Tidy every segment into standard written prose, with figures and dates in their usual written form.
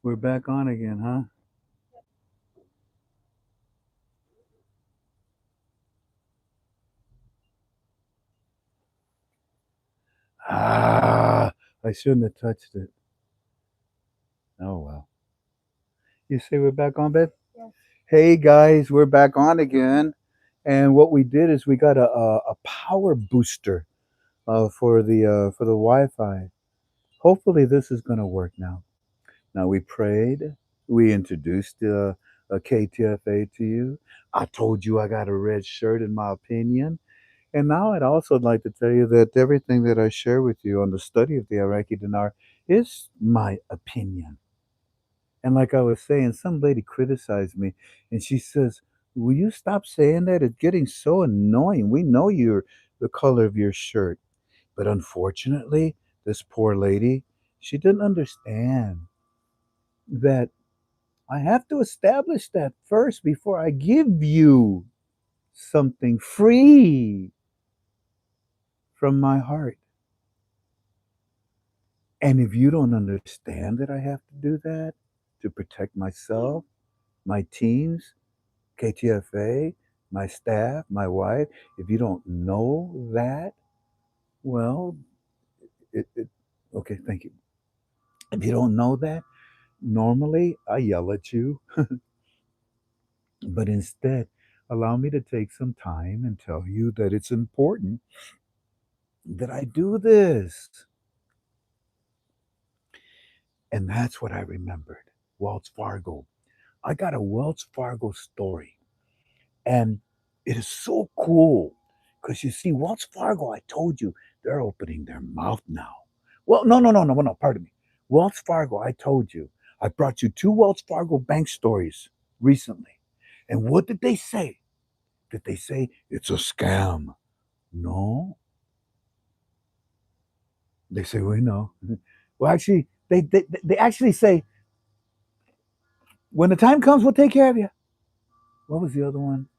We're back on again, huh? Ah, I shouldn't have touched it. Oh well. You say we're back on, babe? Hey guys, we're back on again. And what we did is we got a power booster for the Wi-Fi. Hopefully this is gonna work now. Now we prayed. We introduced a KTFA to you. I told you I got a red shirt in my opinion. And now I'd also like to tell you that everything that I share with you on the study of the Iraqi dinar is my opinion. And like I was saying, some lady criticized me and she says, "Will you stop saying that? It's getting so annoying. We know you're the color of your shirt." But unfortunately, this poor lady, she didn't understand that I have to establish that first before I give you something free from my heart. And if you don't understand that I have to do that to protect myself, my teams, KTFA, my staff, my wife, if you don't know that, well, it okay, thank you. If you don't know that, normally I yell at you, but instead, allow me to take some time and tell you that it's important that I do this. And that's what I remembered. Wells Fargo. I got a Wells Fargo story. And it is so cool because you see, Wells Fargo, I told you, they're opening their mouth now. Well, no, pardon me. Wells Fargo, I told you, I brought you two Wells Fargo bank stories recently. And what did they say? Did they say it's a scam? No. They say, we know. Well, actually, they actually say, when the time comes, we'll take care of you. What was the other one?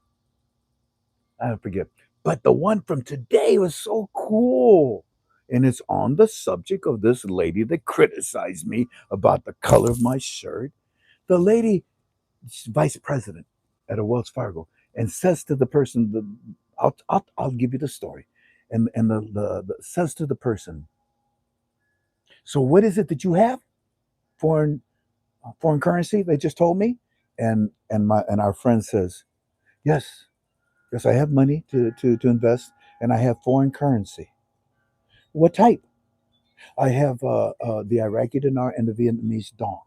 I forget. But the one from today was so cool. And it's on the subject of this lady that criticized me about the color of my shirt. The lady, she's vice president at a Wells Fargo, and says to the person, I'll give you the story. And the says to the person, "So what is it that you have? Foreign foreign currency?" They just told me. And our friend says, "Yes, yes, I have money to invest, and I have foreign currency." "What type?" "I have the Iraqi dinar and the Vietnamese dong."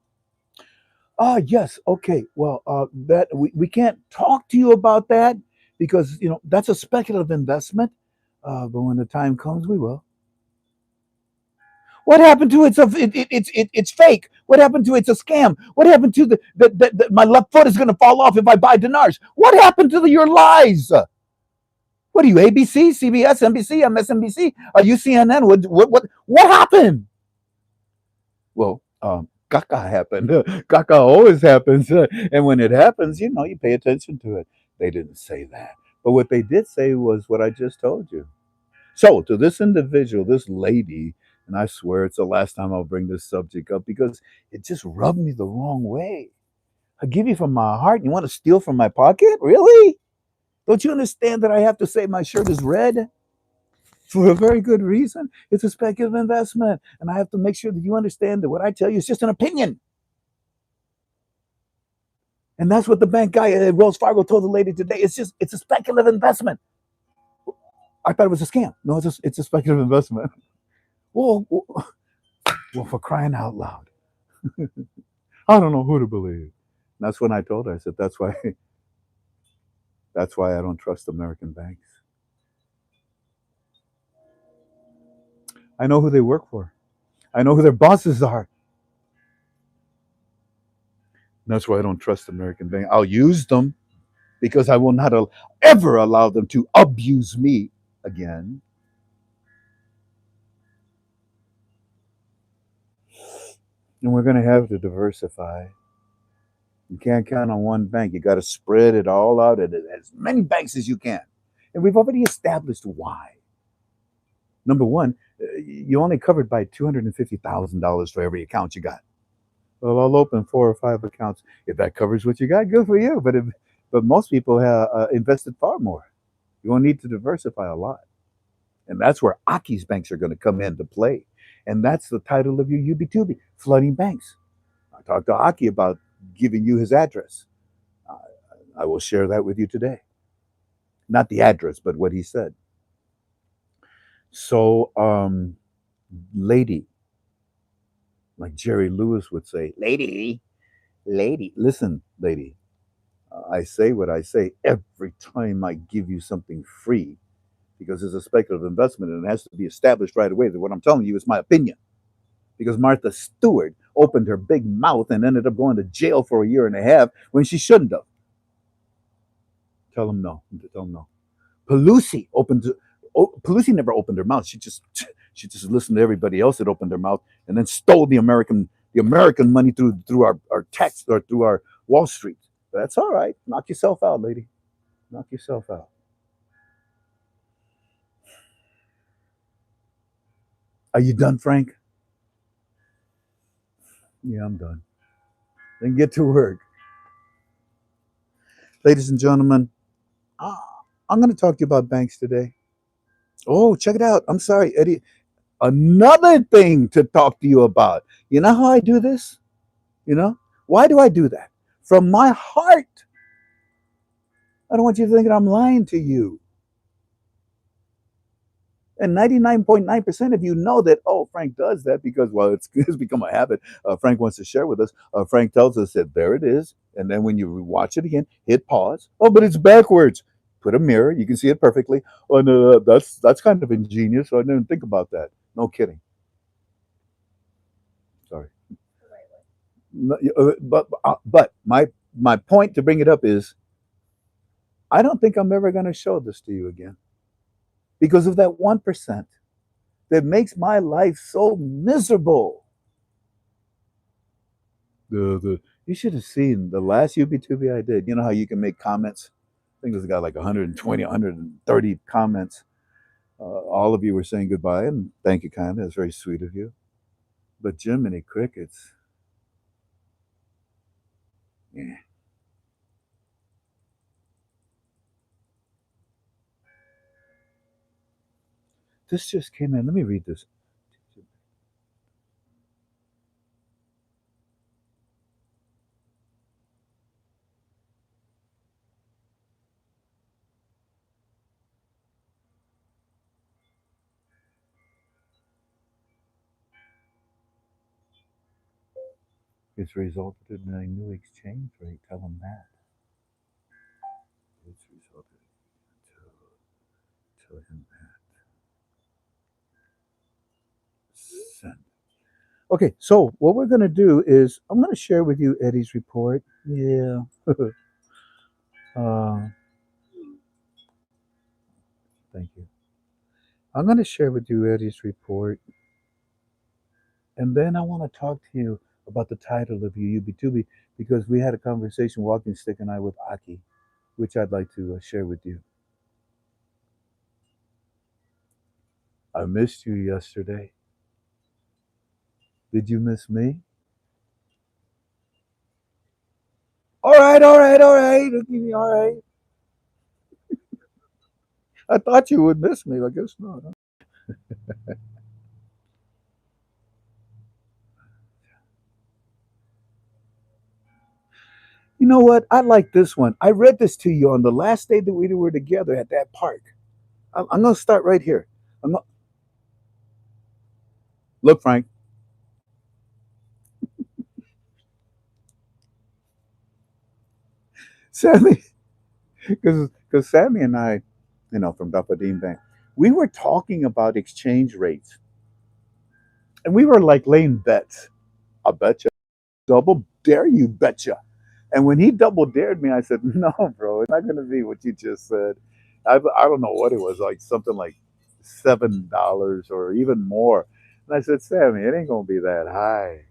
"Ah, yes, okay. Well, that we can't talk to you about that because that's a speculative investment. But when the time comes, we will." What happened to it's fake? What happened to it's a scam? What happened to my left foot is going to fall off if I buy dinars? What happened to your lies? What are you, ABC, CBS, NBC, MSNBC? Are you CNN? What happened? Well, caca happened. Caca always happens. And when it happens, you pay attention to it. They didn't say that. But what they did say was what I just told you. So, to this individual, this lady, and I swear it's the last time I'll bring this subject up because it just rubbed me the wrong way. I give you from my heart. You want to steal from my pocket? Really? Don't you understand that I have to say my shirt is red? For a very good reason. It's a speculative investment. And I have to make sure that you understand that what I tell you is just an opinion. And that's what the bank guy at Wells Fargo told the lady today. It's a speculative investment. I thought it was a scam. No, it's a speculative investment. Well, for crying out loud. I don't know who to believe. And that's when I told her, I said, that's why I don't trust American banks. I know who they work for. I know who their bosses are. And that's why I don't trust American banks. I'll use them because I will not ever allow them to abuse me again. And we're going to have to diversify. You can't count on one bank. You got to spread it all out at as many banks as you can. And we've already established why. Number one, you only covered by $250,000 for every account you got. Well, I'll open 4 or 5 accounts. If that covers what you got, good for you. But most people have invested far more. You're going to need to diversify a lot. And that's where Aki's banks are going to come into play. And that's the title of your UB2B, flooding banks. I talked to Aki about giving you his address. Uh, I will share that with you today. Not the address, but what he said. So, lady, like Jerry Lewis would say, lady, listen, lady. I say what I say every time I give you something free because it's a speculative investment and it has to be established right away that what I'm telling you is my opinion. Because Martha Stewart opened her big mouth and ended up going to jail for a year and a half when she shouldn't have. Tell them no. Tell them no. Pelosi Pelosi never opened her mouth. She just listened to everybody else that opened their mouth and then stole the American money through our tax or through our Wall Street. But that's all right. Knock yourself out, lady. Knock yourself out. Are you done, Frank? Yeah, I'm done. Then get to work. Ladies and gentlemen, I'm going to talk to you about banks today. Oh, check it out. I'm sorry, Eddie. Another thing to talk to you about. You know how I do this? You know? Why do I do that? From my heart. I don't want you to think that I'm lying to you. And 99.9% of you know that, oh, Frank does that because, well, it's become a habit. Frank wants to share with us. Frank tells us that there it is. And then when you watch it again, hit pause. Oh, but it's backwards. Put a mirror. You can see it perfectly. Oh, no, that's kind of ingenious. So I didn't think about that. No kidding. Sorry. No, but my point to bring it up is I don't think I'm ever going to show this to you again because of that 1% that makes my life so miserable. You should have seen the last UB2B I did. You know how you can make comments? I think it's got like 120, 130 comments. All of you were saying goodbye and thank you kindly. That's very sweet of you. But Jiminy Crickets, yeah. This just came in. Let me read this. It's resulted in a new exchange rate. Tell them that. It's resulted. Tell him that. Send. Okay, so what we're going to do is I'm going to share with you Eddie's report. Yeah. uh, Thank you. I'm going to share with you Eddie's report, and then I want to talk to you about the title of your UB2B because we had a conversation, Walking Stick and I, with Aki, which I'd like to share with you. I missed you yesterday. Did you miss me? All right, all right, all right. All right. I thought you would miss me. I guess not. Huh? You know what? I like this one. I read this to you on the last day that we were together at that park. I'm going to start right here. Look, Frank, Sammy, because Sammy and I, from Dupadim Bank, we were talking about exchange rates, and we were like laying bets. I betcha, double dare you, betcha. And when he double dared me, I said, "No, bro, it's not going to be what you just said." I don't know what it was, like something like $7 or even more. And I said, "Sammy, it ain't going to be that high."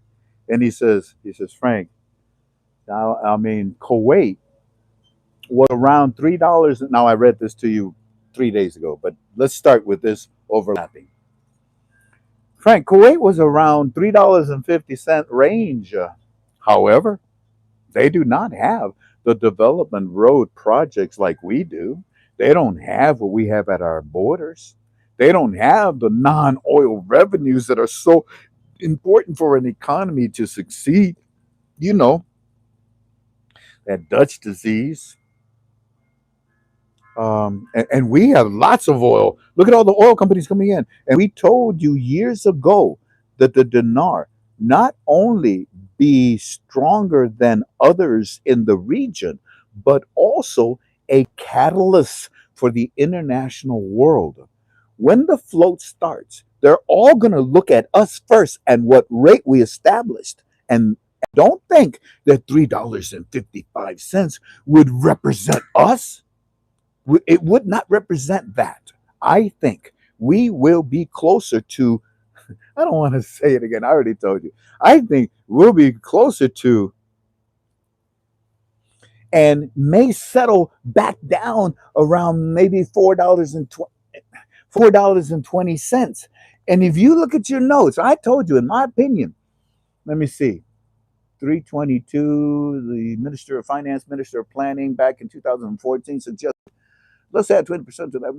And he says, Frank, now I mean Kuwait was around $3. Now I read this to you 3 days ago, but let's start with this overlapping. Frank, Kuwait was around $3.50 range. However, they do not have the development road projects like we do. They don't have what we have at our borders. They don't have the non oil revenues that are so important for an economy to succeed. You know, that Dutch disease. And we have lots of oil. Look at all the oil companies coming in. And we told you years ago that the dinar not only be stronger than others in the region, but also a catalyst for the international world. When the float starts, they're all going to look at us first and what rate we established. And don't think that $3.55 would represent us. It would not represent that. I think we will be closer to, I don't want to say it again. I already told you. I think we'll be closer to and may settle back down around maybe $4.20. And if you look at your notes, I told you, in my opinion, let me see, 322, the Minister of Finance, Minister of Planning back in 2014 suggested, let's add 20% to that,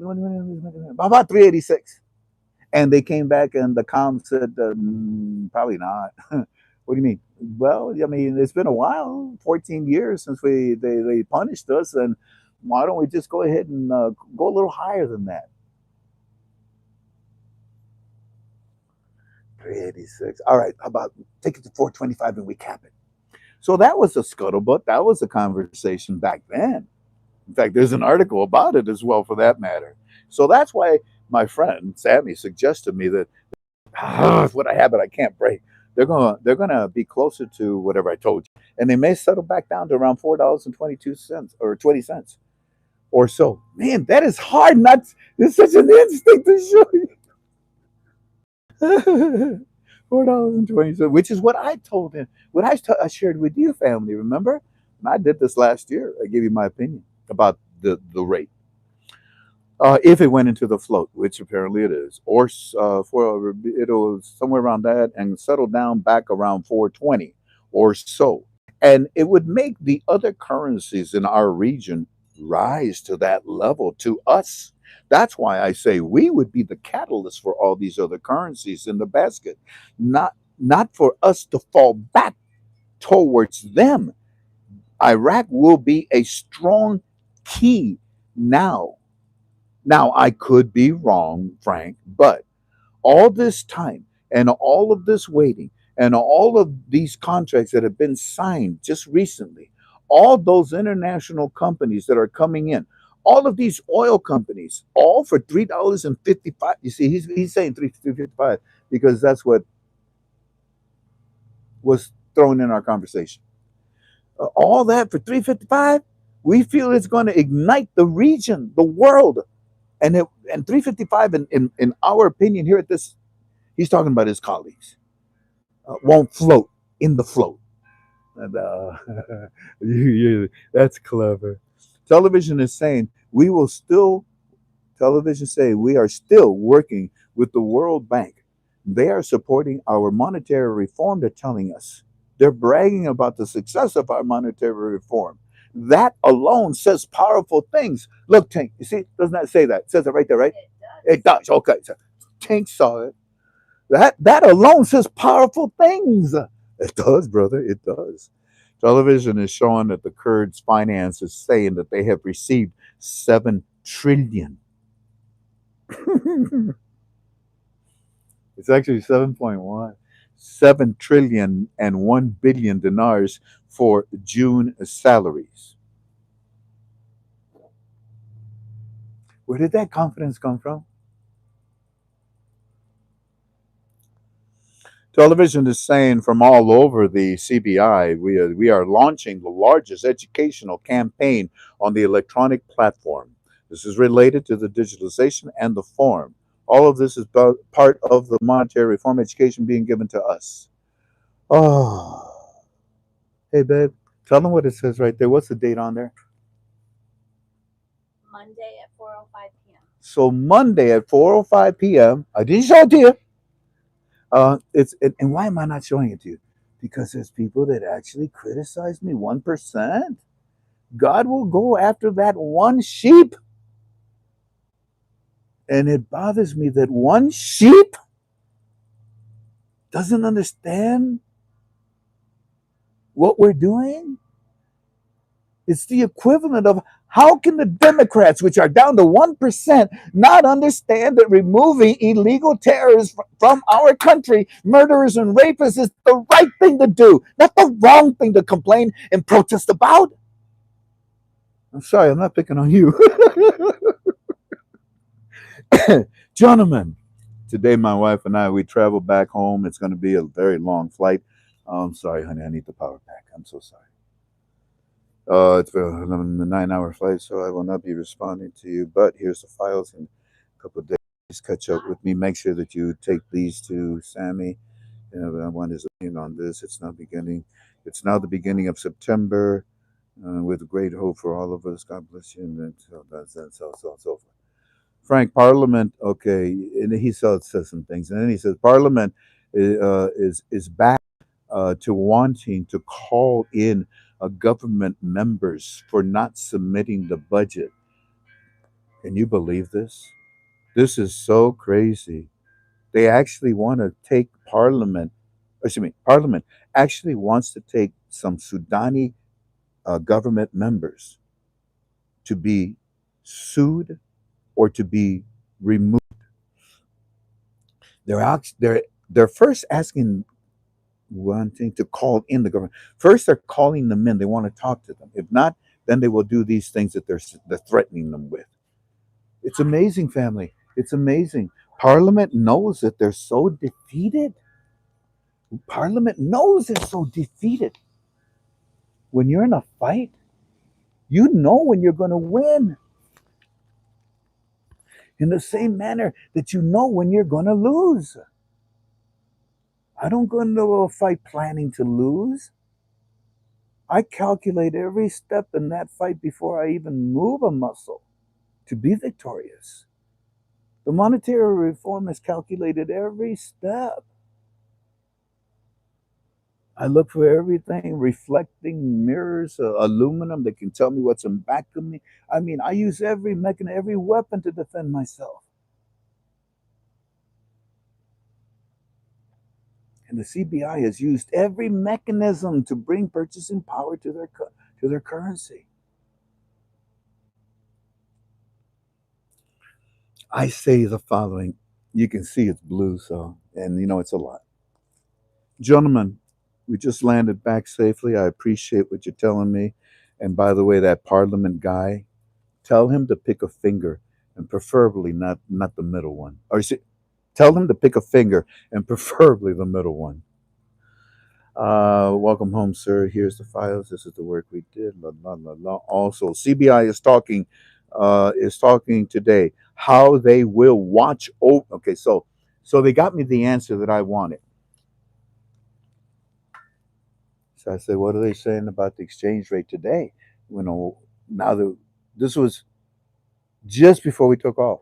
about 386. And they came back and the com said, probably not. What do you mean? Well, I mean, it's been a while, 14 years since they punished us. And why don't we just go ahead and go a little higher than that? 386. All right, how about take it to 425 and we cap it? So that was a scuttlebutt. That was a conversation back then. In fact, there's an article about it as well, for that matter. So that's why my friend Sammy suggested me that it's what I have, but I can't break. They're gonna be closer to whatever I told you, and they may settle back down to around $4.22 or 20 cents or so. Man, that is hard. Not it's such an instinct to show you. $4.20, which is what I told him. What I shared with you, family. Remember, and I did this last year. I gave you my opinion about the rate. If it went into the float, which apparently it is, or for it'll somewhere around that and settle down back around 420 or so, and it would make the other currencies in our region rise to that level to us. That's why I say we would be the catalyst for all these other currencies in the basket, not for us to fall back towards them. Iraq will be a strong key now. Now, I could be wrong, Frank, but all this time and all of this waiting and all of these contracts that have been signed just recently, all those international companies that are coming in, all of these oil companies, all for $3.55. You see, he's saying 3.55 because that's what was thrown in our conversation. All that for 3.55, we feel it's going to ignite the region, the world. And 355 in our opinion here at this, he's talking about his colleagues, won't float in the float. And that's clever. Television is saying we will still, television say we are still working with the World Bank. They are supporting our monetary reform, they're telling us. They're bragging about the success of our monetary reform. That alone says powerful things. Look, Tank, you see, doesn't that say that? It says it right there, right? It does. Okay. So Tank saw it. That alone says powerful things. It does, brother. It does. Television is showing that the Kurds' finance is saying that they have received 7 trillion. It's actually 7.1. 7 trillion and 1 billion dinars for June salaries. Where did that confidence come from? Television is saying from all over the CBI, we are launching the largest educational campaign on the electronic platform. This is related to the digitalization and the form. All of this is part of the monetary reform education being given to us. Oh, hey, babe, tell them what it says right there. What's the date on there? Monday at 4:05 p.m. So Monday at 4:05 p.m. I didn't show it to you. And why am I not showing it to you? because there's people that actually criticize me. 1%. God will go after that one sheep. And it bothers me that one sheep doesn't understand what we're doing. It's the equivalent of how can the Democrats, which are down to 1%, not understand that removing illegal terrorists from our country, murderers and rapists, is the right thing to do, not the wrong thing to complain and protest about? I'm sorry, I'm not picking on you. Gentlemen, today my wife and I, we travel back home. It's going to be a very long flight. I'm sorry, honey, I need the power pack. I'm so sorry. It's a 9-hour flight, so I will not be responding to you. But here's the files in a couple of days. Catch up with me. Make sure that you take these to Sammy. One is on this. It's now beginning. It's now the beginning of September, with great hope for all of us. God bless you. And then so forth. Frank, Parliament. Okay, and he says some things, and then he says Parliament is back to wanting to call in government members for not submitting the budget. Can you believe this? This is so crazy. They actually want to take Parliament, excuse me, Parliament actually wants to take some Sudani government members to be sued or to be removed. They're first asking, wanting to call in the government. First, they're calling them in. They want to talk to them. If not, then they will do these things that they're threatening them with. It's amazing, family. It's amazing. Parliament knows that they're so defeated. Parliament knows it's so defeated. When you're in a fight, you know when you're going to win. In the same manner that you know when you're going to lose. I don't go into a fight planning to lose. I calculate every step in that fight before I even move a muscle to be victorious. The monetary reform is calculated every step. I look for everything, reflecting mirrors, aluminum that can tell me what's in back of me. I mean, I use every mechanism, every weapon to defend myself. And the CBI has used every mechanism to bring purchasing power to their currency. I say the following. You can see it's blue, so, and it's a lot. Gentlemen, we just landed back safely. I appreciate what you're telling me. And by the way, that Parliament guy, tell him to pick a finger, and preferably not the middle one. Or tell him to pick a finger, and preferably the middle one. Welcome home, sir. Here's the files. This is the work we did. La, la, la, la. Also, CBI is talking today how they will watch over. Okay, so they got me the answer that I wanted. So I said, what are they saying about the exchange rate today? Now that this was just before we took off.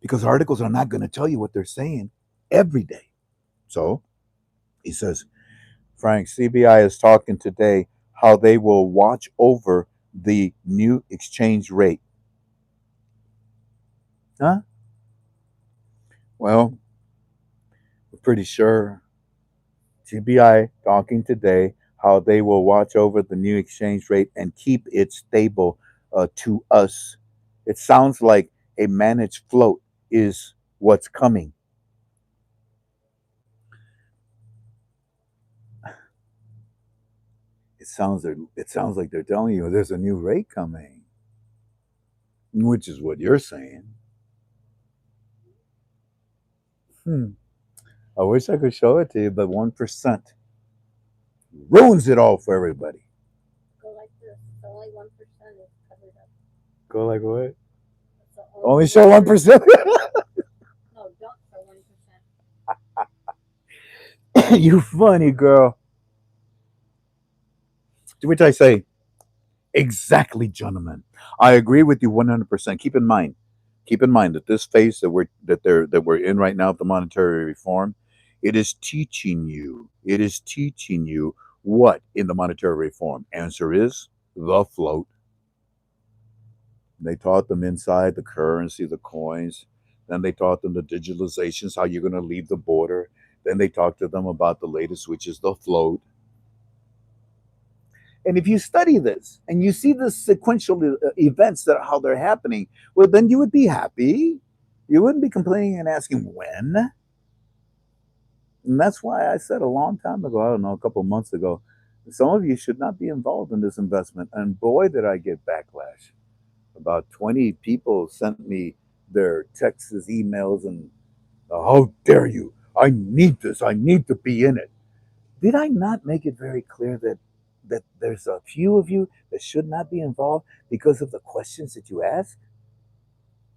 Because articles are not going to tell you what they're saying every day. So he says, Frank, CBI is talking today how they will watch over the new exchange rate. Huh? Well, we're pretty sure. CBI talking today how they will watch over the new exchange rate and keep it stable to us. It sounds like a managed float is what's coming. It sounds like they're telling you there's a new rate coming, which is what you're saying. I wish I could show it to you, but 1% ruins it all for everybody. Go like this. Only 1% is covered up. Go like what? Only show 1%. No, don't show 1%. You funny girl. Which I say, exactly, gentlemen. I agree with you 100%. Keep in mind, Keep in mind that this phase that we're in right now, the monetary reform, it is teaching you. It is teaching you what in the monetary reform. Answer is the float. They taught them inside the currency, the coins. Then they taught them the digitalizations, how you're going to leave the border. Then they talked to them about the latest, which is the float. And if you study this and you see the sequential events that how they're happening, well, then you would be happy. You wouldn't be complaining and asking when. And that's why I said a long time ago, I don't know, a couple of months ago, some of you should not be involved in this investment. And boy, did I get backlash. About 20 people sent me their texts, emails, and how dare you? I need this. I need to be in it. Did I not make it very clear that there's a few of you that should not be involved because of the questions that you ask?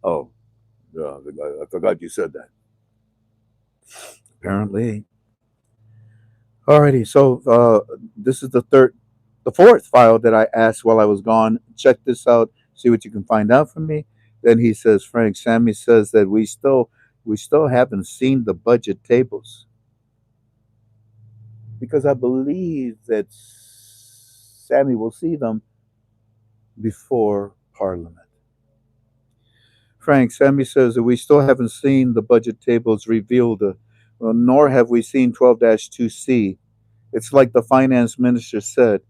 Oh, yeah, I forgot you said that. Apparently. Alrighty, so this is the fourth file that I asked while I was gone. Check this out, see what you can find out from me. Then he says, Frank, Sammy says that we still haven't seen the budget tables because I believe that Sammy will see them before Parliament. Frank, Sammy says that we still haven't seen the budget tables revealed, nor have we seen 12 2C. It's like the finance minister said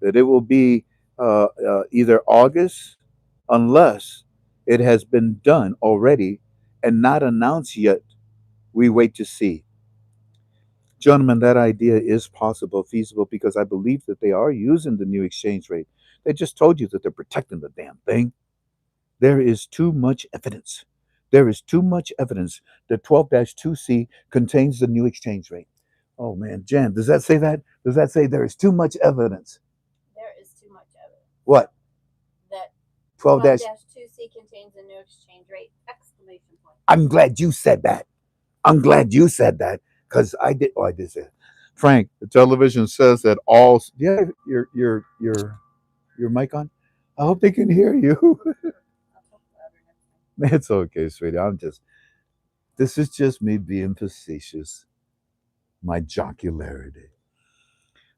that it will be either August, unless it has been done already and not announced yet. We wait to see. Gentlemen, that idea is possible, feasible, because I believe that they are using the new exchange rate. They just told you that they're protecting the damn thing. There is too much evidence. There is too much evidence that 12 2C contains the new exchange rate. Oh man, Jan, does that say that? Does that say there is too much evidence? There is too much evidence What? that 12 12 2C contains a new exchange rate! Exclamation point. I'm glad you said that. I'm glad you said that because I did. Oh, I did say it. Frank, the television says that all. Yeah, your mic on. I hope they can hear you. I'll talk louder next time. It's okay, sweetie. I'm just. This is just me being facetious. My jocularity.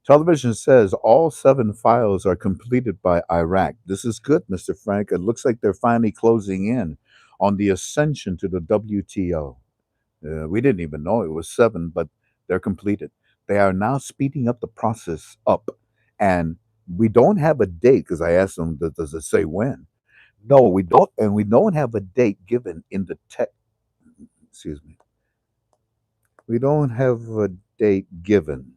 Television says all 7 files are completed by Iraq. This is good, Mr. Frank. It looks like they're finally closing in on the ascension to the WTO. We didn't even know it was 7, but they're completed. They are now speeding up the process up. And we don't have a date because I asked them, does it say when? No, we don't. And we don't have a date given in the text. Excuse me. We don't have a date given.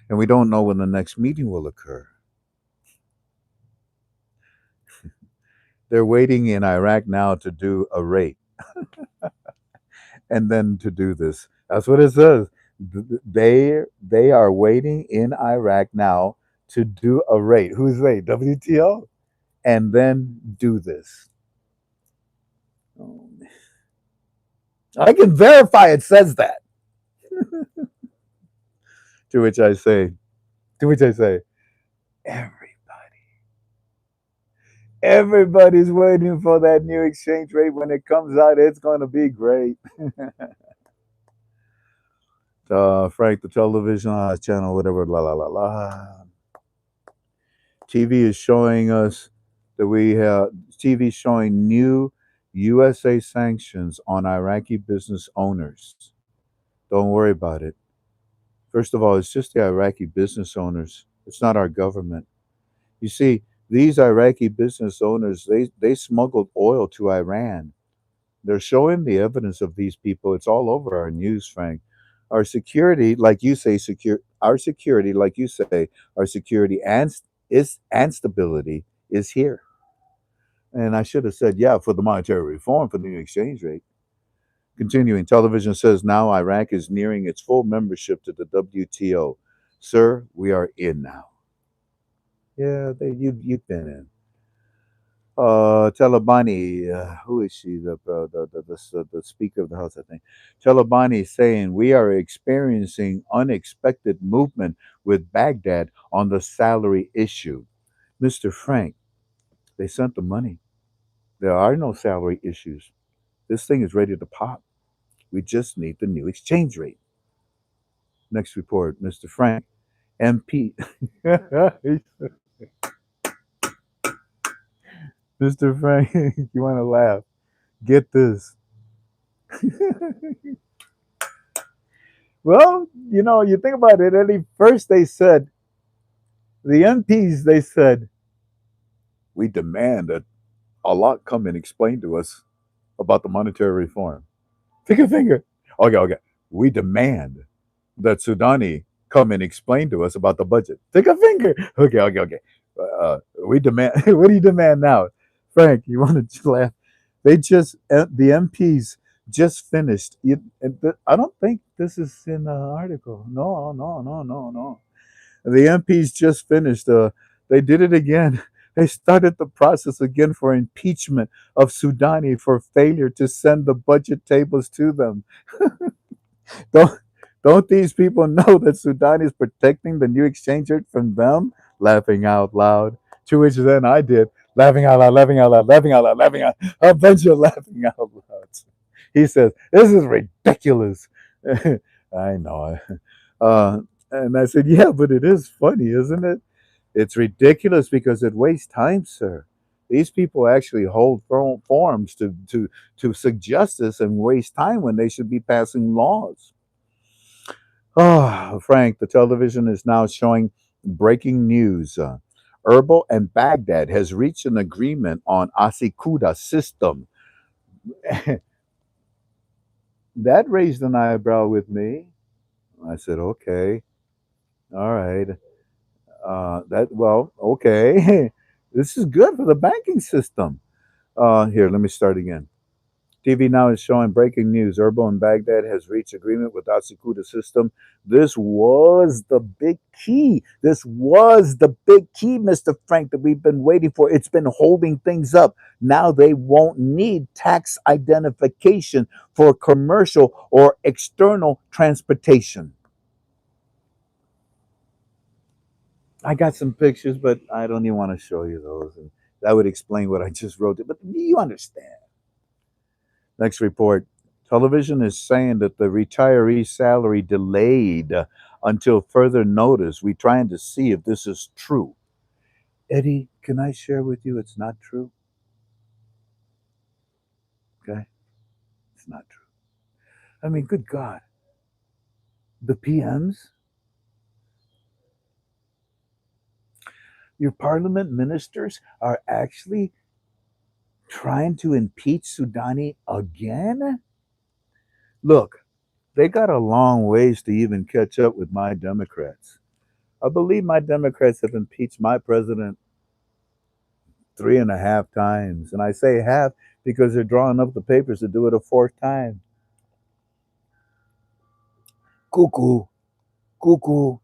And we don't know when the next meeting will occur. They're waiting in Iraq now to do a rate and then to do this. That's what it says. They are waiting in Iraq now to do a rate. Who's they? WTO, and then do this. Oh, I can verify it says that. To which I say, everybody's waiting for that new exchange rate. When it comes out, it's going to be great. Frank, the television channel, whatever, la la la la. TV is showing us that we have TV showing new USA sanctions on Iraqi business owners. Don't worry about it. First of all, it's just the Iraqi business owners. It's not our government. You see, these Iraqi business owners, they smuggled oil to Iran. They're showing the evidence of these people. It's all over our news, Frank. Our security, like you say, our security, like you say, our security and stability is here. And I should have said, yeah, for the monetary reform, for the new exchange rate. Continuing, television says now Iraq is nearing its full membership to the WTO. Sir, we are in now. Yeah, you've been in. Talabani, who is she? The Speaker of the House, I think. Talabani is saying we are experiencing unexpected movement with Baghdad on the salary issue. Mr. Frank, They sent the money. There are no salary issues. This thing is ready to pop. We just need the new exchange rate. Next report, Mr. Frank, MP. Mr. Frank, you want to laugh? Get this. Well, you think about it, Eddie. First, they said, the MPs, they said, we demand that Allah come and explain to us about the monetary reform. Pick a finger. Okay, okay. We demand that Sudani come and explain to us about the budget. Pick a finger. Okay, okay, okay. We demand. What do you demand now, Frank? You want to laugh? The MPs just finished. I don't think this is in the article. No, no, no, no, no. The MPs just finished. They did it again. They started the process again for impeachment of Sudani for failure to send the budget tables to them. Don't don't these people know that Sudan is protecting the new exchange rate from them? Laughing out loud. To which then I did, laughing out loud, laughing out loud, laughing out loud, laughing out, a bunch of laughing out louds. He says, "This is ridiculous." I know. Uh, and I said, "Yeah, but it is funny, isn't it? It's ridiculous because it wastes time, sir. These people actually hold forums to suggest this and waste time when they should be passing laws." Oh, Frank, the television is now showing breaking news. Erbil and Baghdad has reached an agreement on Asikuda system. That raised an eyebrow with me. I said, okay, all right. Okay. This is good for the banking system. Here, let me start again. TV now is showing breaking news. Erbil and Baghdad has reached agreement with Asikuda system. This was the big key. This was the big key, Mr. Frank, that we've been waiting for. It's been holding things up. Now they won't need tax identification for commercial or external transportation. I got some pictures, but I don't even want to show you those. And that would explain what I just wrote. But you understand. Next report. Television is saying that the retiree salary delayed until further notice. We're trying to see if this is true. Eddie, can I share with you it's not true? Okay? It's not true. I mean, good God. The PMs, your parliament ministers are actually trying to impeach Sudani again? Look, they got a long ways to even catch up with my Democrats. I believe my Democrats have impeached my president 3.5 times. And I say half because they're drawing up the papers to do it a fourth time. Cuckoo, cuckoo,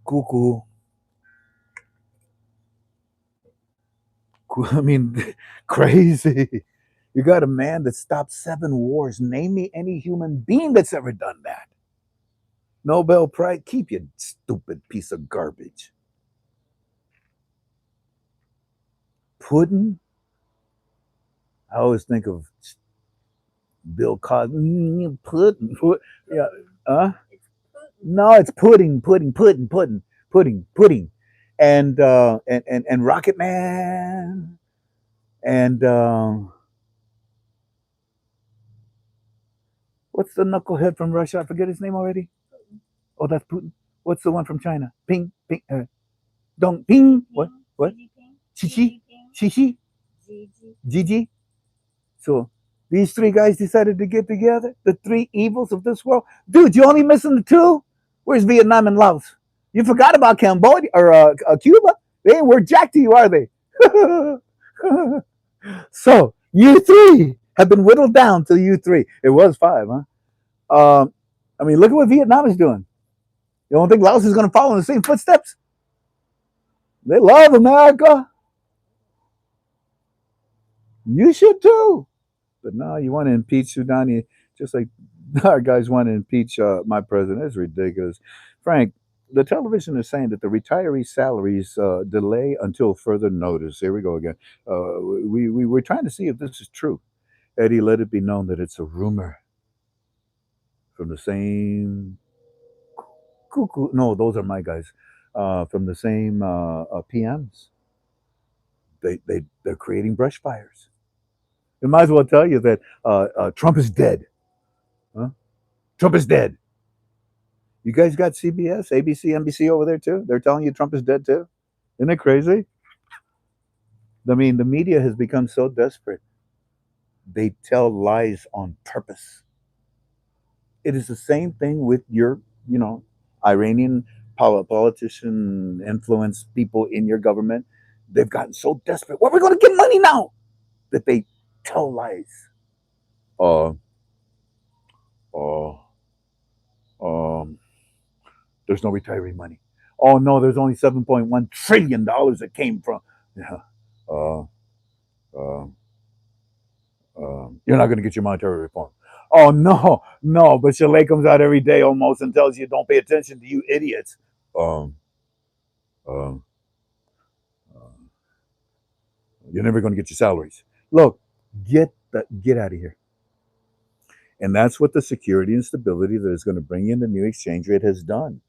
cuckoo. I mean, crazy. You got a man that stopped 7 wars. Name me any human being that's ever done that. Nobel Prize, keep your stupid piece of garbage. Pudding? I always think of Bill Cosby. Pudding. Yeah. No, it's pudding, pudding, pudding, pudding, pudding, pudding, and Rocket Man, and what's the knucklehead from Russia? I forget his name already. Oh, that's Putin. What's the one from China? Ping, ping, Dong, ping. What? Chichi, Chichi, Gigi. So these three guys decided to get together. The three evils of this world. Dude, you only missing the two? Where's Vietnam and Laos? You forgot about Cambodia or Cuba? They ain't worth jack to you, are they? So you three have been whittled down to you three. It was five, huh? I mean, look at what Vietnam is doing. You don't think Laos is going to follow in the same footsteps? They love America. You should too. But now you want to impeach Sudani just like our guys want to impeach my president. It's ridiculous. Frank, the television is saying that the retiree salaries delay until further notice. Here we go again. We were trying to see if this is true. Eddie, let it be known that it's a rumor from the same cuckoo. No, those are my guys. From the same PMs. They're creating brush fires. It might as well tell you that Trump is dead. Huh? Trump is dead. You guys got CBS, ABC, NBC over there too? They're telling you Trump is dead too? Isn't it crazy? I mean, the media has become so desperate. They tell lies on purpose. It is the same thing with your, you know, Iranian politician influence people in your government. They've gotten so desperate. Where are we going to get money now? That they tell lies. Uh, uh, um, there's no retiree money. Oh no, there's only $7.1 trillion that came from. Yeah. Uh, uh, you're not going to get your monetary reform. Oh no, no, but Chalet comes out every day almost and tells you don't pay attention to you idiots. Um, um, you're never going to get your salaries. Look, get out of here. And that's what the security and stability that is going to bring in the new exchange rate has done.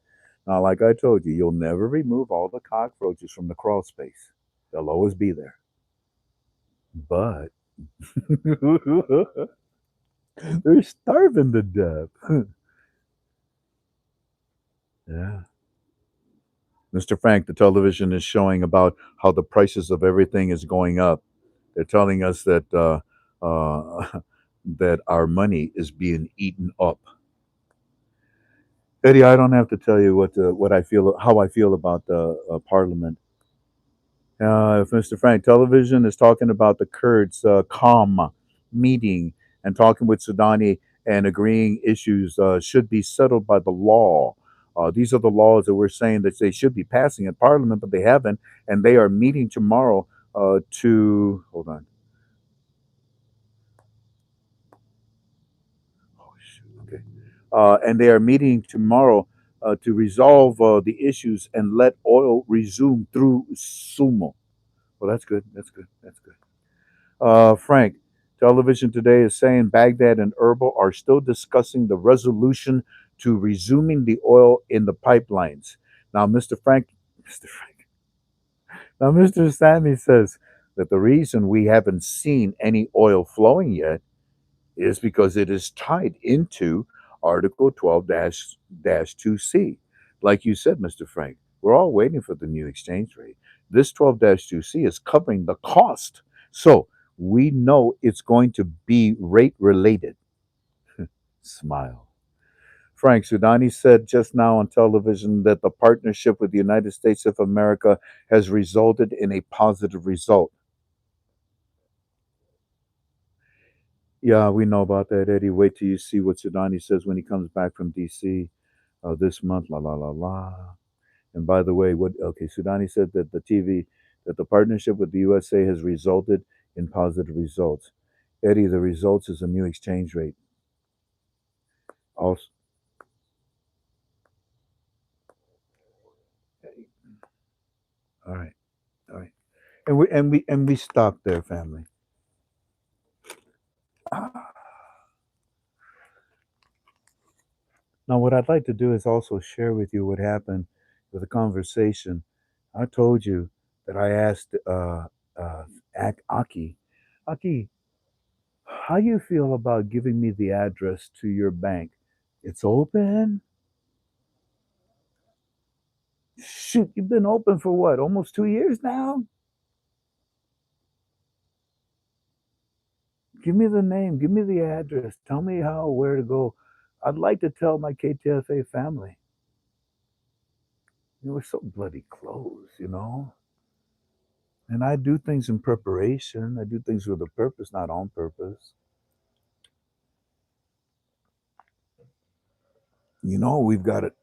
Now, like I told you, you'll never remove all the cockroaches from the crawl space. They'll always be there. But they're starving to death. Yeah. Mr. Frank, the television is showing about how the prices of everything is going up. They're telling us that that our money is being eaten up. Eddie, I don't have to tell you what I feel, how I feel about the Parliament. If Mr. Frank, television is talking about the Kurds calm meeting and talking with Sudani and agreeing issues should be settled by the law. These are the laws that we're saying that they should be passing in Parliament, but they haven't, and they are meeting tomorrow to hold on. Oh, shoot. Okay. And they are meeting tomorrow to resolve the issues and let oil resume through Sumo. Well, that's good. That's good. That's good. Frank, television today is saying Baghdad and Erbil are still discussing the resolution to resuming the oil in the pipelines. Now, Mr. Frank, now Mr. Sammy says that the reason we haven't seen any oil flowing yet is because it is tied into Article 12 2C. Like you said, Mr. Frank, we're all waiting for the new exchange rate. This 12 2C is covering the cost. So we know it's going to be rate related. Smile. Frank Sudani said just now on television that the partnership with the United States of America has resulted in a positive result. Yeah, we know about that, Eddie. Wait till you see what Sudani says when he comes back from DC this month. La la la la. And by the way, what? Okay, Sudani said that the partnership with the USA has resulted in positive results. Eddie, the results is a new exchange rate. Also, all right, all right, and we stop there, family. Now, what I'd like to do is also share with you what happened with the conversation. I told you that I asked Aki, Aki, how you feel about giving me the address to your bank? It's open. Shoot, you've been open for what? Almost 2 years now. Give me the name. Give me the address. Tell me how, where to go. I'd like to tell my KTFA family. We're so bloody close, you know. And I do things in preparation. I do things with a purpose, not on purpose. You know, we've got it.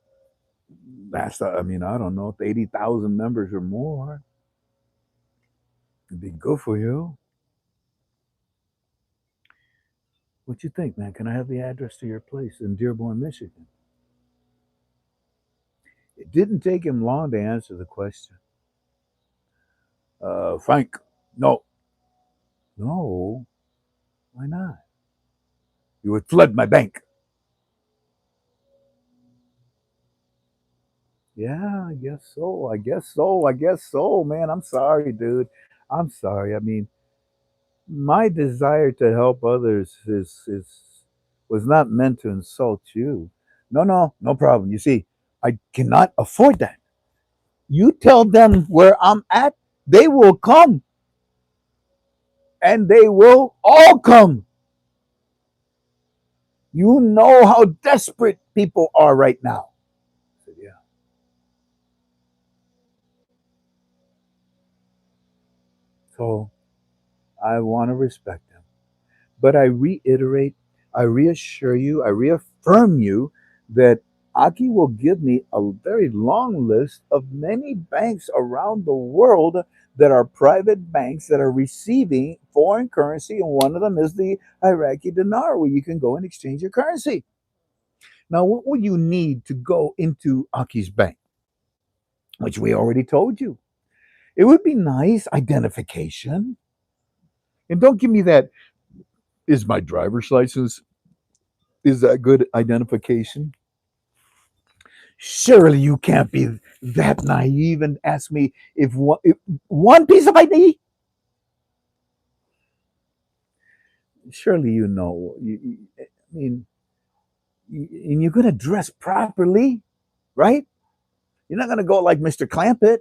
I mean, I don't know, 80,000 members or more. It'd be good for you. What you think, man? Can I have the address to your place in Dearborn, Michigan? It didn't take him long to answer the question. Frank, no. No, why not? You would flood my bank. Yeah, I guess so. I guess so. I guess so, man. I'm sorry, dude. I'm sorry. I mean, my desire to help others is was not meant to insult you. No, no, no problem. You see, I cannot afford that. You tell them where I'm at, they will come, and they will all come. You know how desperate people are right now. I said, yeah. So I want to respect them. But I reiterate, I reassure you, I reaffirm you that Aki will give me a very long list of many banks around the world that are private banks that are receiving foreign currency, and one of them is the Iraqi dinar, where you can go and exchange your currency. Now, what would you need to go into Aki's bank? Which we already told you. It would be nice identification. And don't give me that, is my driver's license, is that good identification? Surely you can't be that naive and ask me if one piece of ID. Surely you know. I mean, and you're going to dress properly, right? You're not going to go like Mr. Clampett.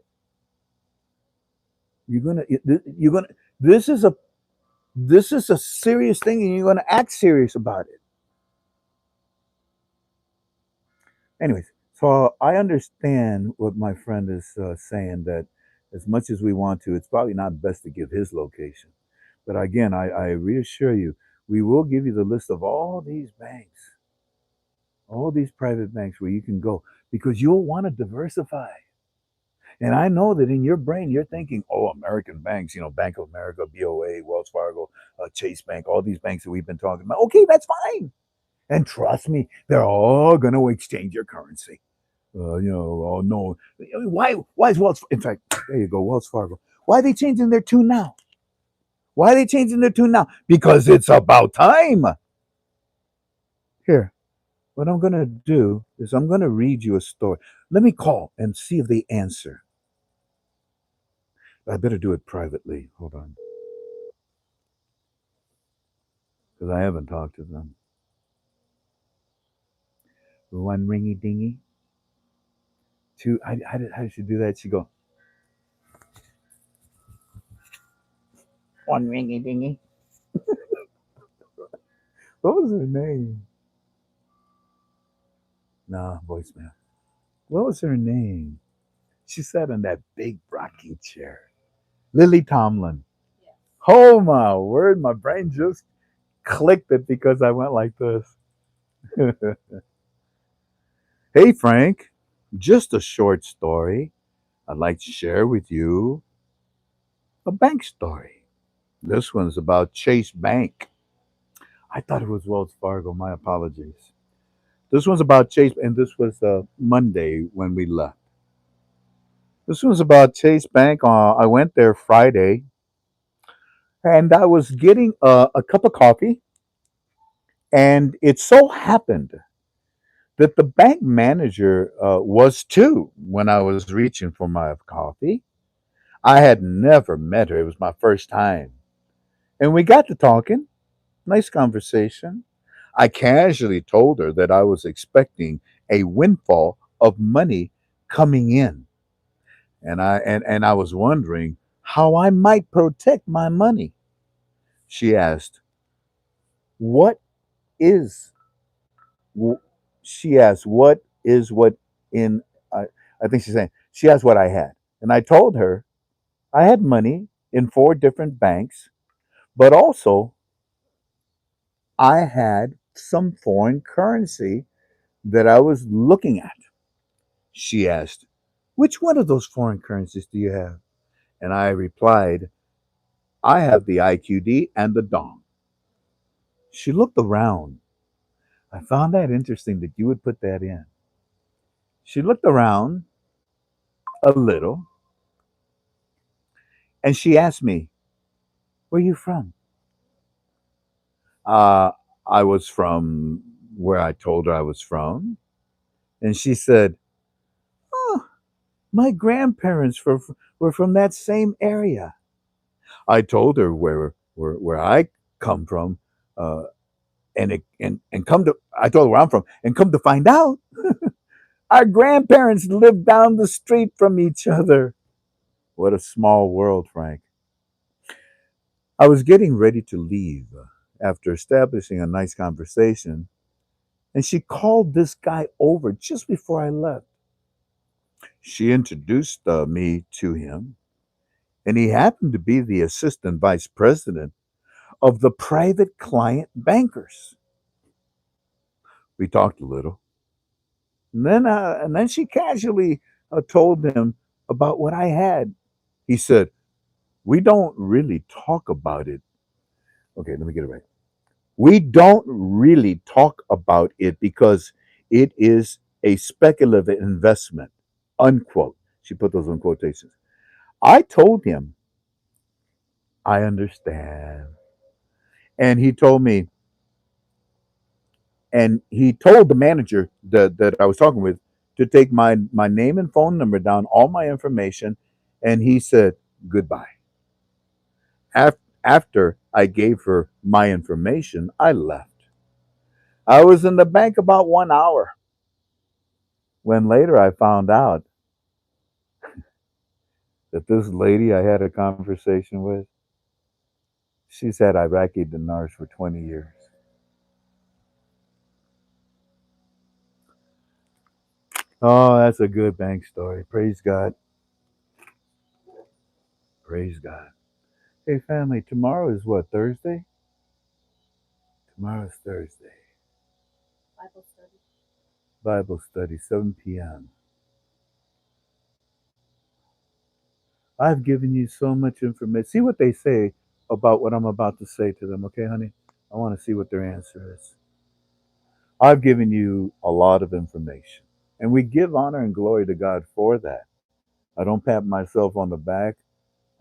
You're gonna. This is a this is a serious thing, and you're going to act serious about it. Anyways, so I understand what my friend is saying, that as much as we want to, it's probably not best to give his location. But again, I reassure you, we will give you the list of all these banks, all these private banks where you can go, because you'll want to diversify. And I know that in your brain, you're thinking, oh, American banks, Bank of America, BOA, Wells Fargo, Chase Bank, all these banks that we've been talking about. Okay, that's fine. And trust me, they're all going to exchange your currency. Oh no, why is Wells? In fact, there you go, Wells Fargo. Why are they changing their tune now? Why are they changing their tune now? Because it's about time. Here, what I'm gonna do is I'm gonna read you a story. Let me call and see if they answer. I better do it privately. Hold on, because I haven't talked to them. One ringy dingy. Two. How did she do that? She go one ringy dingy. What was her name? Nah, voicemail. What was her name? She sat in that big rocking chair. Lily Tomlin. Yeah. Oh my word, my brain just clicked it because I went like this. Hey Frank, just a short story. I'd like to share with you a bank story. This one's about Chase Bank. I thought it was Wells Fargo. My apologies. This one's about Chase, and this was Monday when we left. This one's about Chase Bank. I went there Friday, and I was getting a cup of coffee, and it so happened that the bank manager was too when I was reaching for my coffee. I had never met her, it was my first time. And we got to talking, nice conversation. I casually told her that I was expecting a windfall of money coming in. And I was wondering how I might protect my money. She asked, "What is w- she asked, what is what in, I, I think she's saying, she asked what I had. And I told her I had money in four different banks, but also I had some foreign currency that I was looking at. She asked, which one of those foreign currencies do you have? And I replied, I have the IQD and the dong. She looked around. I found that interesting that you would put that in. She looked around a little. And she asked me, "Where are you from?" Uh, I was from where I told her I was from. And she said, "Oh, my grandparents were from that same area." I told her where I come from, uh, and come to I told her where I'm from, and come to find out, our grandparents lived down the street from each other. What a small world, Frank. I was getting ready to leave after establishing a nice conversation, and she called this guy over just before I left. She introduced me to him, and he happened to be the assistant vice president of the private client bankers. We talked a little, and then she casually told him about what I had. He said, "We don't really talk about it." Okay, let me get it right. "We don't really talk about it because it is a speculative investment." Unquote. She put those in quotations. I told him, "I understand." And he told the manager that I was talking with to take my name and phone number down, all my information, and he said goodbye. After I gave her my information, I left. I was in the bank about 1 hour when later I found out that this lady I had a conversation with, she's had Iraqi dinars for 20 years. Oh, that's a good bank story. Praise God. Praise God. Hey, family, tomorrow is what, Thursday? Tomorrow is Thursday. Bible study. Bible study, 7 p.m. I've given you so much information. See what they say about what I'm about to say to them, okay, honey? I want to see what their answer is. I've given you a lot of information, and we give honor and glory to God for that. I don't pat myself on the back.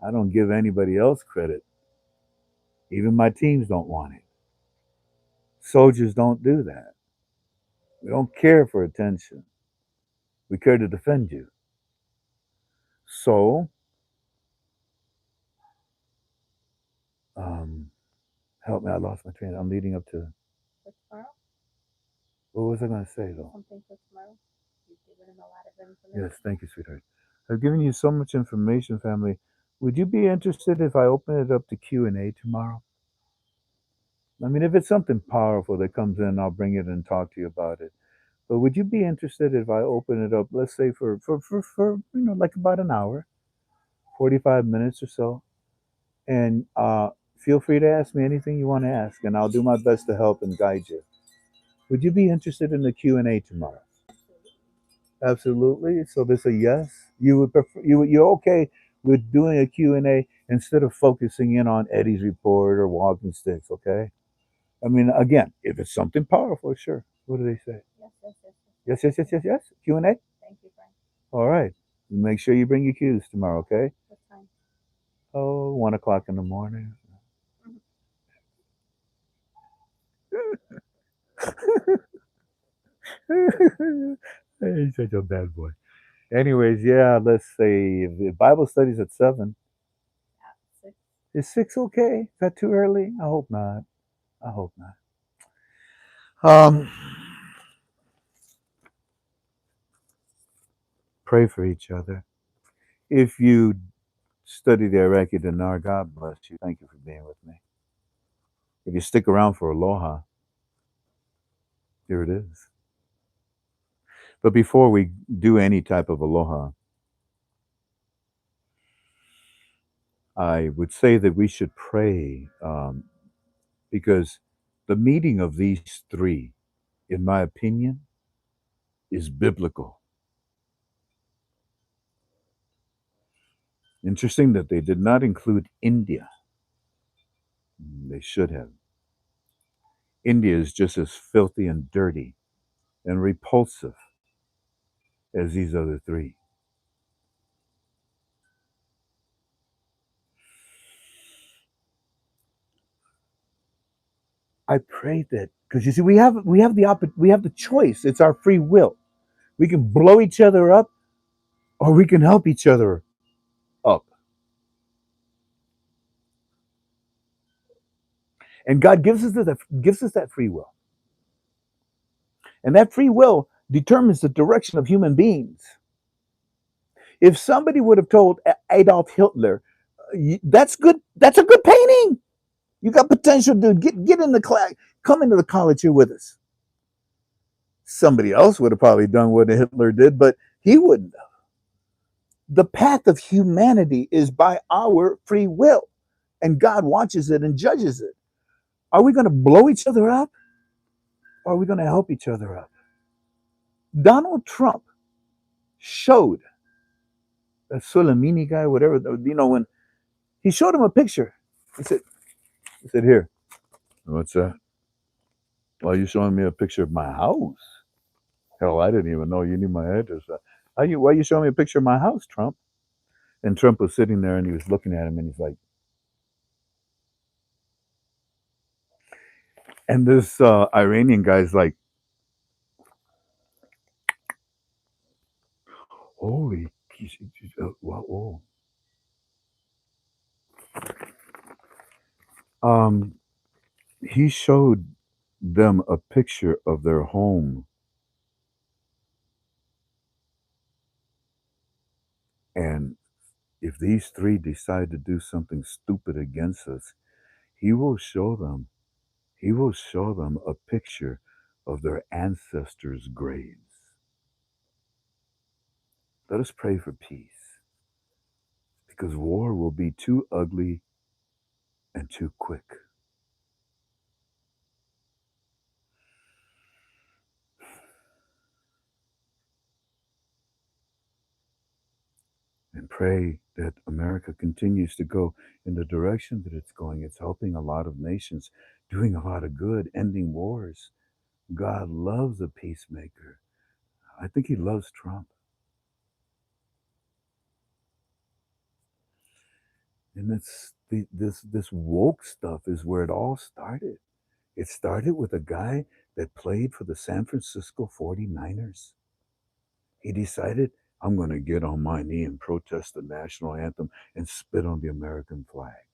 I don't give anybody else credit. Even my teams don't want it. Soldiers don't do that. We don't care for attention. We care to defend you. So, um, help me. I lost my train. I'm leading up to. For tomorrow? What was I going to say though? Something for tomorrow? You've given him a lot of Yes, information. thank you, sweetheart. I've given you so much information, family. Would you be interested if I open it up to Q&A tomorrow? I mean, if it's something powerful that comes in, I'll bring it and talk to you about it. But would you be interested if I open it up, let's say for like about an hour, 45 minutes or so, and feel free to ask me anything you want to ask, and I'll do my best to help and guide you. Would you be interested in the Q&A tomorrow? Absolutely. So there's a yes. You would prefer you're okay with doing a Q&A instead of focusing in on Eddie's report or walking sticks, okay? I mean, again, if it's something powerful, sure. What do they say? Yes, yes, yes, Yes, yes, yes, yes, yes. Q&A? Thank you, Frank. All right. Make sure you bring your cues tomorrow, okay? What time? Oh, 1 o'clock in the morning. He's such a bad boy. Anyways, yeah, let's say the Bible studies at 7. At 6. Is 6 okay? Is that too early? I hope not. I hope not. Um, pray for each other. If you study the Iraqi dinar, God bless you. Thank you for being with me. If you stick around for aloha, here it is. But before we do any type of aloha, I would say that we should pray because the meeting of these three, in my opinion, is biblical. Interesting that they did not include India. They should have. India is just as filthy and dirty and repulsive as these other three. I pray that, because you see, we have the choice. It's our free will. We can blow each other up, or we can help each other up. And God gives us that free will, and that free will determines the direction of human beings. If somebody would have told Adolf Hitler, "That's good. That's a good painting. You got potential, dude. Get in the class. Come into the college here with us." Somebody else would have probably done what Hitler did, but he wouldn't have. The path of humanity is by our free will, and God watches it and judges it. Are we going to blow each other up, or are we going to help each other up? Donald Trump showed that Soleimani guy, whatever, when he showed him a picture, he said, "Here, what's that? Why are you showing me a picture of my house? Hell, I didn't even know you knew my address. Why are you showing me a picture of my house, Trump?" And Trump was sitting there and he was looking at him and he's like, and this Iranian guy's like, "Holy, whoa." Um, he showed them a picture of their home, and if these three decide to do something stupid against us, he will show them. He will show them a picture of their ancestors' graves. Let us pray for peace, because war will be too ugly and too quick. And pray that America continues to go in the direction that it's going. It's helping a lot of nations, doing a lot of good, ending wars. God loves a peacemaker. I think he loves Trump. And this woke stuff is where it all started. It started with a guy that played for the San Francisco 49ers. He decided, "I'm going to get on my knee and protest the national anthem and spit on the American flag."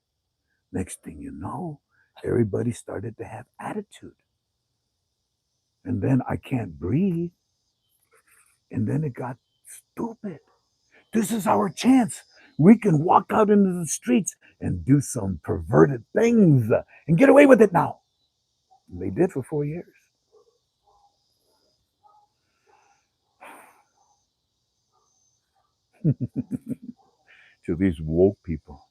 Next thing you know, everybody started to have attitude. And then "I can't breathe." And then it got stupid. This is our chance. We can walk out into the streets and do some perverted things and get away with it now. And they did for 4 years. To these woke people.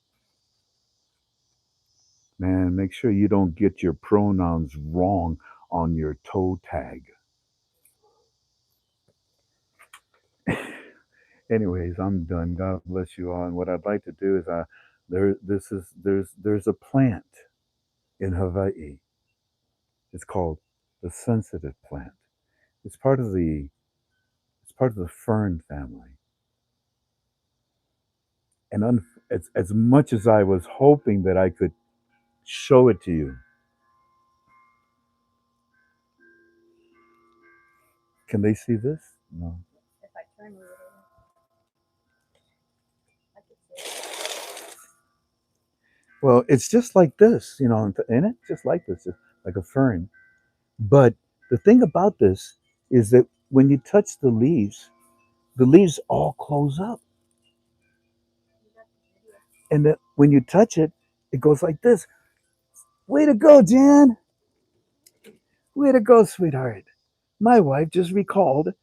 Man, make sure you don't get your pronouns wrong on your toe tag. Anyways, I'm done. God bless you all. And what I'd like to do is there's a plant in Hawaii. It's called the sensitive plant. It's part of the it's part of the fern family. And as much as I was hoping that I could show it to you, can they see this? No. If I turn you, I could see it. Well, it's just like this, in it, just like this, just like a fern. But the thing about this is that when you touch the leaves all close up. And that when you touch it, it goes like this. Way to go, Jan. Way to go, sweetheart. My wife just recalled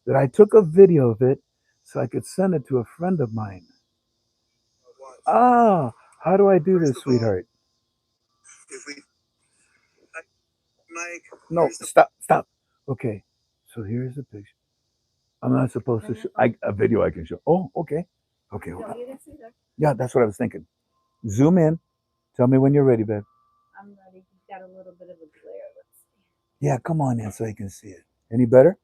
that I took a video of it so I could send it to a friend of mine. Ah, how do I do this, sweetheart? If we, Mike, no, stop. Okay, so here's the picture. I'm not supposed to show a video I can show. Oh, okay. Okay, hold on. Yeah, that's what I was thinking. Zoom in. Tell me when you're ready, babe. I'm ready. You've got a little bit of a glare. Let's see. Yeah, come on in so you can see it. Any better?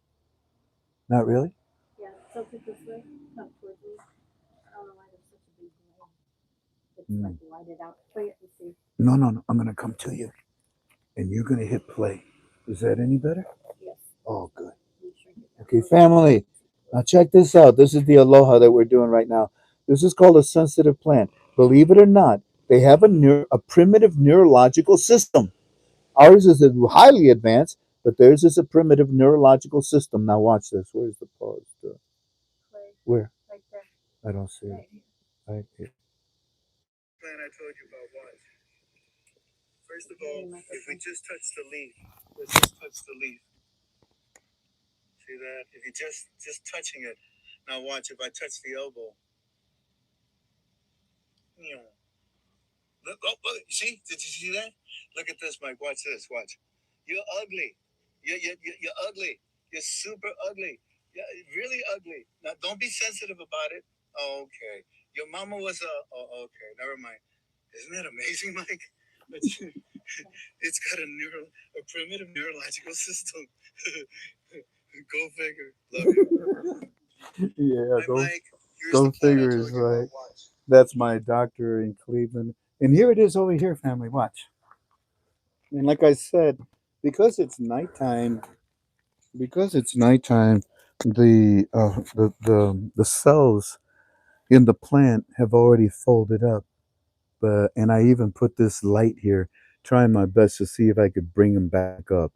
Not really? Yeah, tilt it this way. Come towards me. I don't know why there's such a big glare. It's like lighted out. Play it and see. No. I'm going to come to you. and you're going to hit play. Is that any better? Yes. Oh, good. Let me shrink it down. Okay, family. Now check this out. This is the aloha that we're doing right now. This is called a sensitive plant. Believe it or not, they have a primitive neurological system. Ours is highly advanced, but theirs is a primitive neurological system. Now watch this. Where's the pause? Play Where? right there. I don't see it. Right here. Right here. Plant I told you about what? First of all, if we just touch the leaf, let's just touch the leaf. See that? If you just touching it. Now watch. If I touch the elbow, you know. Look, oh, look, see? Did you see that? Look at this, Mike. Watch this. Watch. You're ugly. You're ugly. You're super ugly. Yeah, really ugly. Now, don't be sensitive about it. Oh, okay. Your mama was a. Oh, okay. Never mind. Isn't that amazing, Mike? It's got a primitive neurological system. Go figure. Love you. Yeah, hi, Mike. Go figure is right. That's my doctor in Cleveland. And here it is over here, family. Watch. And like I said, because it's nighttime, because it's nighttime, the cells in the plant have already folded up. But and I even put this light here, trying my best to see if I could bring them back up.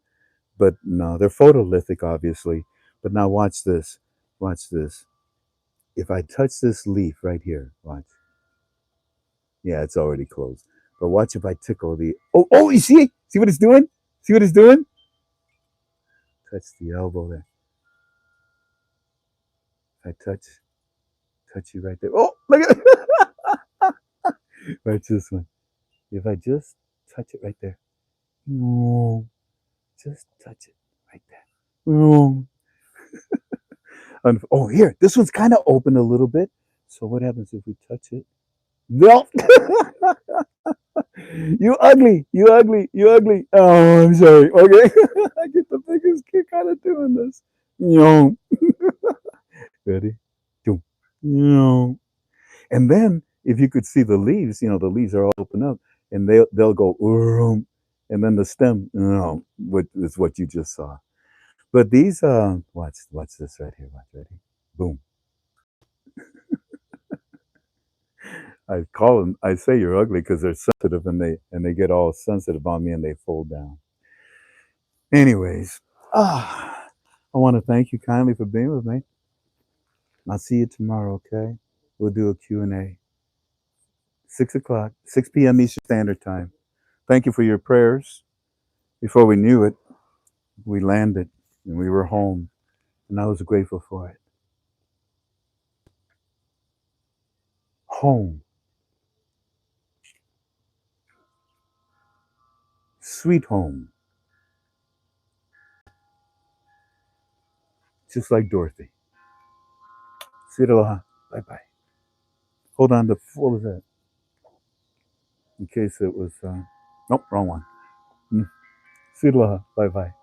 But no, they're photolithic, obviously. But now watch this. Watch this. If I touch this leaf right here, watch. Yeah, it's already closed. But watch if I tickle the. Oh, you see? See what it's doing? See what it's doing? Touch the elbow there. If I touch you right there. Oh, look at it. Watch this one. If I just touch it right there. No, just touch it right there. No. Oh, here. This one's kind of open a little bit. So what happens if we touch it? No. You ugly. You ugly. You ugly. Oh, I'm sorry. Okay. I get the biggest kick out of doing this. No. Ready? Doom. No. And then if you could see the leaves, the leaves are all open up and they'll go and then the stem, what is what you just saw. But these watch this right here. Watch, ready? Boom. I call them. I say you're ugly because they're sensitive and they get all sensitive on me and they fold down. Anyways, I want to thank you kindly for being with me. I'll see you tomorrow. Okay, we'll do a Q&A. 6 o'clock, 6 p.m. Eastern Standard Time. Thank you for your prayers. Before we knew it, we landed and we were home, and I was grateful for it. Home, sweet home, just like Dorothy. Sweet aloha. Bye bye. Hold on. What was that? In case it was. Nope, wrong one. Sweet aloha. Bye bye.